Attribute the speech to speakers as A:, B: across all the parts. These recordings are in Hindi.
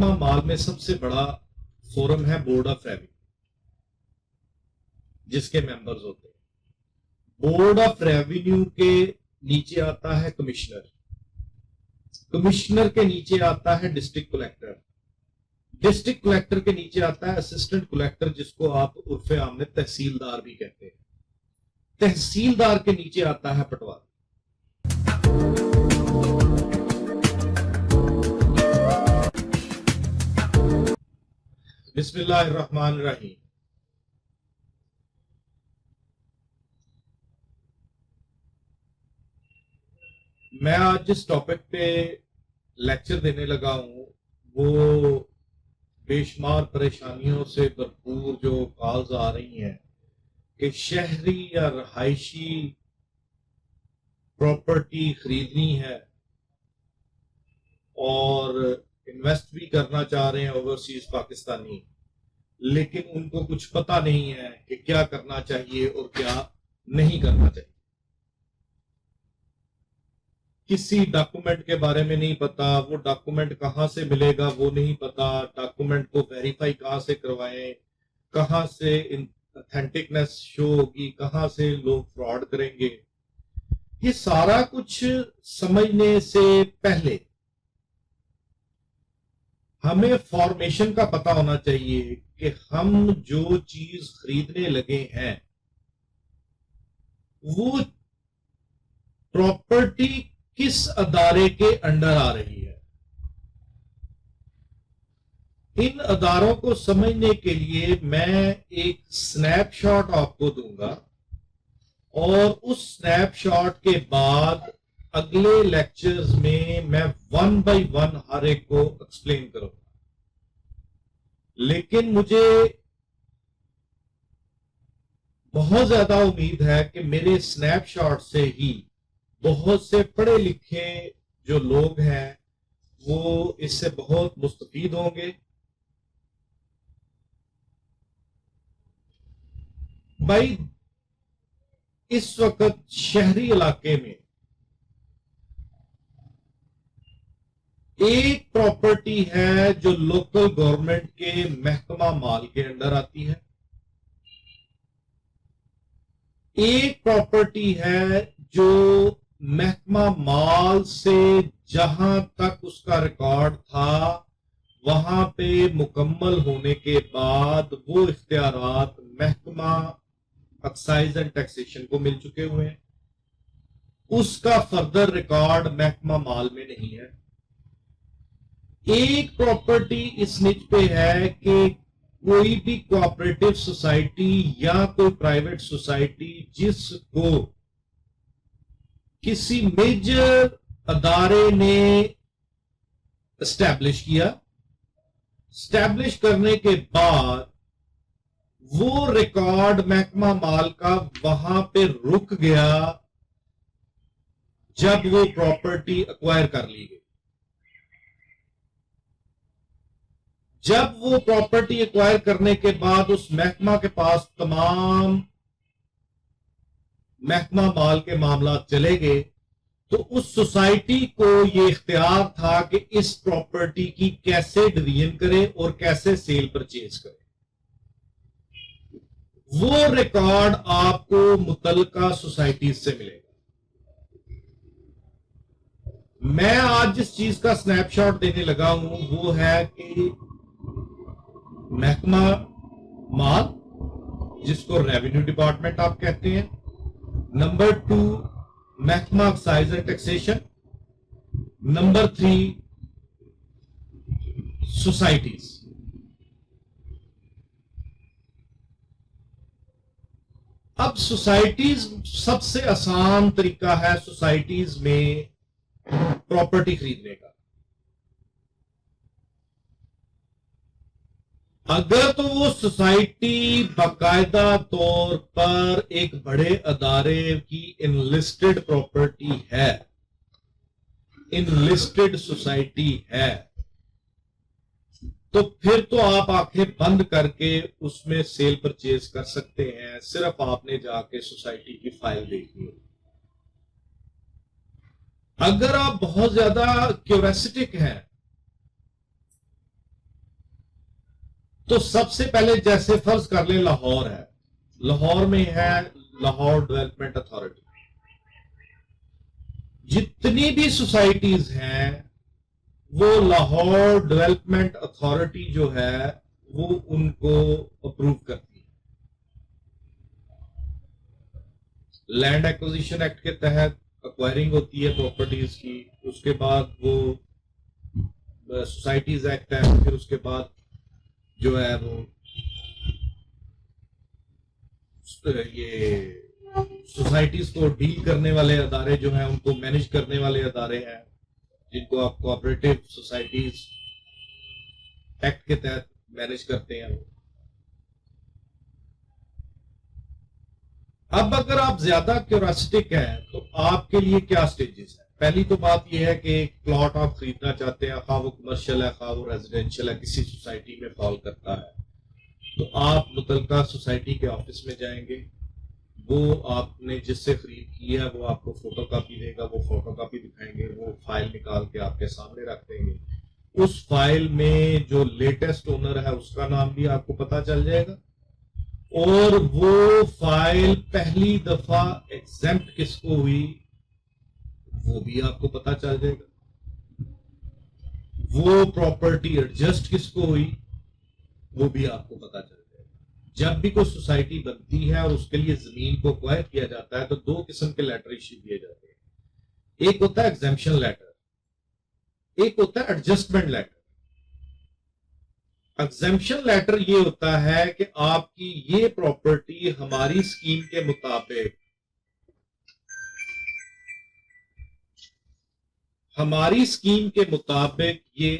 A: महकमा माल में सबसे बड़ा फोरम है बोर्ड ऑफ रेवेन्यू, जिसके मेंबर्स होते हैं। बोर्ड ऑफ रेवेन्यू के नीचे आता है कमिश्नर, कमिश्नर के नीचे आता है डिस्ट्रिक्ट कलेक्टर, डिस्ट्रिक्ट कलेक्टर के नीचे आता है असिस्टेंट कलेक्टर, जिसको आप उर्फे आम में तहसीलदार भी कहते हैं। तहसीलदार के नीचे आता है पटवारी। बिस्मिल्लाहिर्रहमानिर्रहीम। मैं आज जिस टॉपिक पे लेक्चर देने लगा हूं वो बेशुमार परेशानियों से भरपूर जो कॉल्स आ रही हैं कि शहरी या रहायशी प्रॉपर्टी खरीदनी है और इन्वेस्ट भी करना चाह रहे हैं ओवरसीज पाकिस्तानी, लेकिन उनको कुछ पता नहीं है कि क्या करना चाहिए और क्या नहीं करना चाहिए। किसी डॉक्यूमेंट के बारे में नहीं पता, वो डॉक्यूमेंट कहां से मिलेगा वो नहीं पता, डॉक्यूमेंट को वेरीफाई कहां से करवाएं, कहां से ऑथेंटिकनेस शो होगी, कहां से लोग फ्रॉड करेंगे। ये सारा कुछ समझने से पहले हमें फॉर्मेशन का पता होना चाहिए कि हम जो चीज खरीदने लगे हैं वो प्रॉपर्टी किस अदारे के अंडर आ रही है। इन अदारों को समझने के लिए मैं एक स्नैपशॉट आपको दूंगा और उस स्नैपशॉट के बाद अगले लेक्चर्स में मैं 1 बाय 1 हर एक को एक्सप्लेन करूंगा। लेकिन मुझे बहुत ज्यादा उम्मीद है कि मेरे स्नैपशॉट से ही बहुत से पढ़े लिखे जो लोग हैं वो इससे बहुत मुस्तफीद होंगे। भाई, इस वक्त शहरी इलाके में एक प्रॉपर्टी है जो लोकल गवर्नमेंट के महकमा माल के अंडर आती है, एक प्रॉपर्टी है जो महकमा माल से जहां तक उसका रिकॉर्ड था वहां पे मुकम्मल होने के बाद वो इख्तियारात महकमा एक्साइज एंड टैक्सेशन को मिल चुके हुए हैं, उसका फर्दर रिकॉर्ड महकमा माल में नहीं है। एक प्रॉपर्टी इस निच पे है कि कोई भी कोऑपरेटिव सोसाइटी या कोई प्राइवेट सोसाइटी जिसको किसी मेजर अदारे ने एस्टैब्लिश किया, एस्टैब्लिश करने के बाद वो रिकॉर्ड महकमा माल का वहां पे रुक गया जब वो प्रॉपर्टी एक्वायर कर ली गई। जब वो प्रॉपर्टी एक्वायर करने के बाद उस महकमा के पास तमाम महकमा माल के मामला चले गए, तो उस सोसाइटी को ये इख्तियार था कि इस प्रॉपर्टी की कैसे डिवीजन करे और कैसे सेल परचेज करे। वो रिकॉर्ड आपको मुतल्लिका सोसाइटी से मिलेगा। मैं आज जिस चीज का स्नैपशॉट देने लगा हूं वो है कि महकमा माल, जिसको रेवेन्यू डिपार्टमेंट आप कहते हैं, नंबर 2 महकमा excise and taxation, number 3 societies. अब सोसाइटीज सबसे आसान तरीका है सोसाइटीज में प्रॉपर्टी खरीदने का। अगर तो वो सोसाइटी बाकायदा तौर पर एक बड़े अदारे की इनलिस्टेड प्रॉपर्टी है, इनलिस्टेड सोसाइटी है, तो फिर तो आप आंखें बंद करके उसमें सेल परचेज कर सकते हैं। सिर्फ आपने जाके सोसाइटी की फाइल देखनी है। अगर आप बहुत ज्यादा क्यूरियोसिटिक हैं तो सबसे पहले जैसे फर्ज कर ले लाहौर है, लाहौर में है लाहौर डेवलपमेंट अथॉरिटी। जितनी भी सोसाइटीज हैं वो लाहौर डेवलपमेंट अथॉरिटी जो है वो उनको अप्रूव करती है। लैंड एक्विजिशन एक्ट के तहत एक्वायरिंग होती है प्रॉपर्टीज की, उसके बाद वो सोसाइटीज एक्ट है, फिर उसके बाद जो है वो ये सोसाइटीज को डील करने वाले अदारे जो हैं, उनको मैनेज करने वाले अदारे हैं, जिनको आप कोऑपरेटिव सोसाइटीज एक्ट के तहत मैनेज करते हैं। अब अगर आप ज्यादा क्यूरियोसिटिक हैं तो आपके लिए क्या स्टेजेस है? पहली तो बात यह है कि एक प्लॉट आप खरीदना चाहते हैं, खा वो कमर्शियल है, खा वो रेजिडेंशियल है, किसी सोसाइटी में फॉल करता है, तो आप मुतलका सोसाइटी के ऑफिस में जाएंगे, वो आपने जिससे खरीद की है वो आपको फोटो कापी देगा, वो फोटो कापी दिखाएंगे, वो फाइल निकाल के आपके सामने रख देंगे। उस फाइल में जो लेटेस्ट ओनर है उसका नाम भी आपको पता चल जाएगा, और वो फाइल पहली दफा एग्जेम्प्ट किसको हुई वो भी आपको पता चल जाएगा, वो प्रॉपर्टी एडजस्ट किसको हुई वो भी आपको पता चल जाएगा। जब भी कोई सोसाइटी बनती है और उसके लिए जमीन को एक्वायर किया जाता है तो दो किस्म के लेटर इश्यू किए जाते हैं, एक होता है एग्जेम्पशन लेटर, एक होता है एडजस्टमेंट लेटर। एग्जेम्पशन लेटर ये होता है कि आपकी ये प्रॉपर्टी हमारी स्कीम के मुताबिक, ये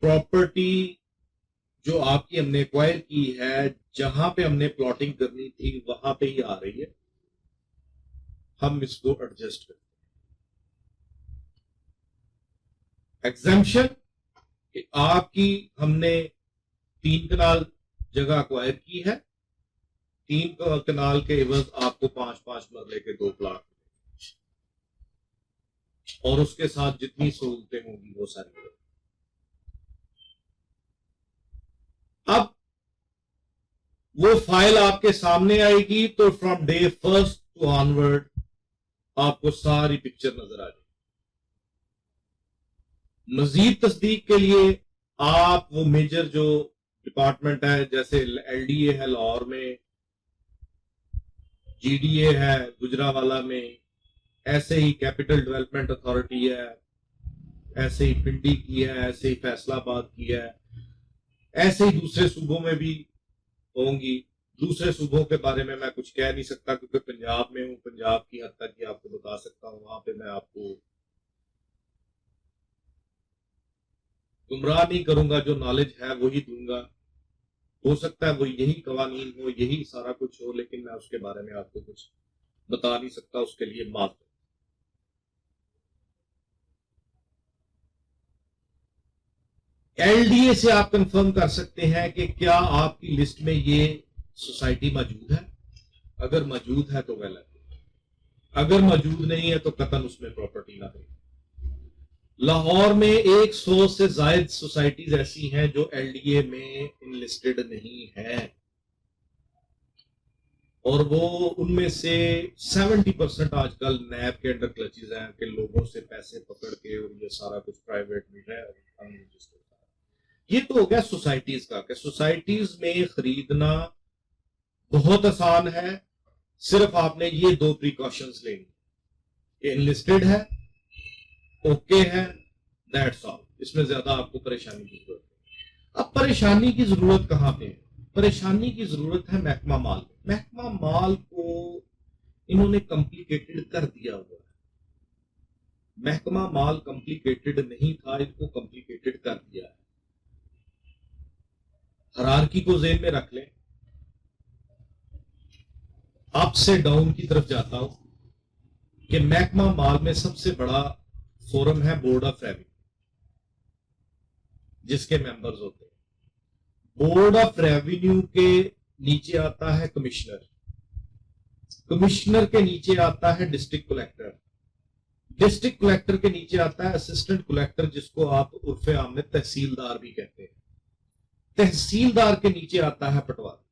A: प्रॉपर्टी जो आपकी हमने एक्वायर की है, जहां पे हमने प्लॉटिंग करनी थी वहां पे ही आ रही है, हम इसको एडजस्ट करते हैं। एग्जेम्पशन कि आपकी हमने 3 कनाल जगह एक्वायर की है, 3 कनाल के एवज आपको 5-5 मरले के 2 प्लाट और उसके साथ जितनी सहूलतें होंगी वो सारी। अब वो फाइल आपके सामने आएगी तो from day first to onward आपको सारी पिक्चर नजर आ जाएगी। मजीद तस्दीक के लिए आप वो मेजर जो डिपार्टमेंट है, जैसे एलडीए है लाहौर में, जीडीए है गुजरावाला में, ऐसे ही कैपिटल डेवलपमेंट अथॉरिटी है, ऐसे ही पिंडी की है, ऐसे ही फैसलाबाद की है, ऐसे ही दूसरे सूबों में भी होंगी। दूसरे सूबों के बारे में मैं कुछ कह नहीं सकता क्योंकि पंजाब में हूं, पंजाब की हद तक ही आपको बता सकता हूं, वहां पे मैं आपको गुमराह नहीं करूंगा, जो नॉलेज है वही दूंगा। हो सकता है वो यही कवानीन हो, यही सारा कुछ हो, लेकिन मैं उसके बारे में आपको कुछ बता नहीं सकता, उसके लिए माफ। एलडीए से आप कंफर्म कर सकते हैं कि क्या आपकी लिस्ट में ये सोसाइटी मौजूद है, अगर मौजूद है तो वेल है, अगर मौजूद नहीं है तो कतन उसमें प्रॉपर्टी ना खरीदें। लाहौर में 100 से ज्यादा सोसाइटीज ऐसी हैं जो एलडीए में इनलिस्टेड नहीं है, और वो उनमें से 70% आजकल नैब के अंडर क्लचेज हैं कि लोगों से पैसे पकड़ के और ये सारा कुछ प्राइवेट में है। ये तो हो गया सोसाइटीज का, कि सोसाइटीज में खरीदना बहुत आसान है, सिर्फ आपने ये 2 प्रिकॉशंस लेनी कि इनलिस्टेड है, ओके है, दैट्स ऑल। इसमें ज्यादा आपको परेशानी की जरूरत है। अब परेशानी की जरूरत कहां पे है? परेशानी की जरूरत है महकमा माल में। महकमा माल को इन्होंने कॉम्प्लिकेटेड कर दिया हुआ है। महकमा माल कॉम्प्लिकेटेड नहीं था, इनको कॉम्प्लिकेटेड कर दिया है। हायरार्की को ज़हन में रख लें, अप से डाउन की तरफ जाता हूं कि महकमा माल में सबसे बड़ा फोरम है बोर्ड ऑफ रेवेन्यू, जिसके मेंबर्स होते हैं। बोर्ड ऑफ रेवेन्यू के नीचे आता है कमिश्नर, कमिश्नर के नीचे आता है डिस्ट्रिक्ट कलेक्टर, डिस्ट्रिक्ट कलेक्टर के नीचे आता है असिस्टेंट कलेक्टर, जिसको आप उर्फे आम में तहसीलदार भी कहते हैं। तहसीलदार के नीचे आता है पटवार।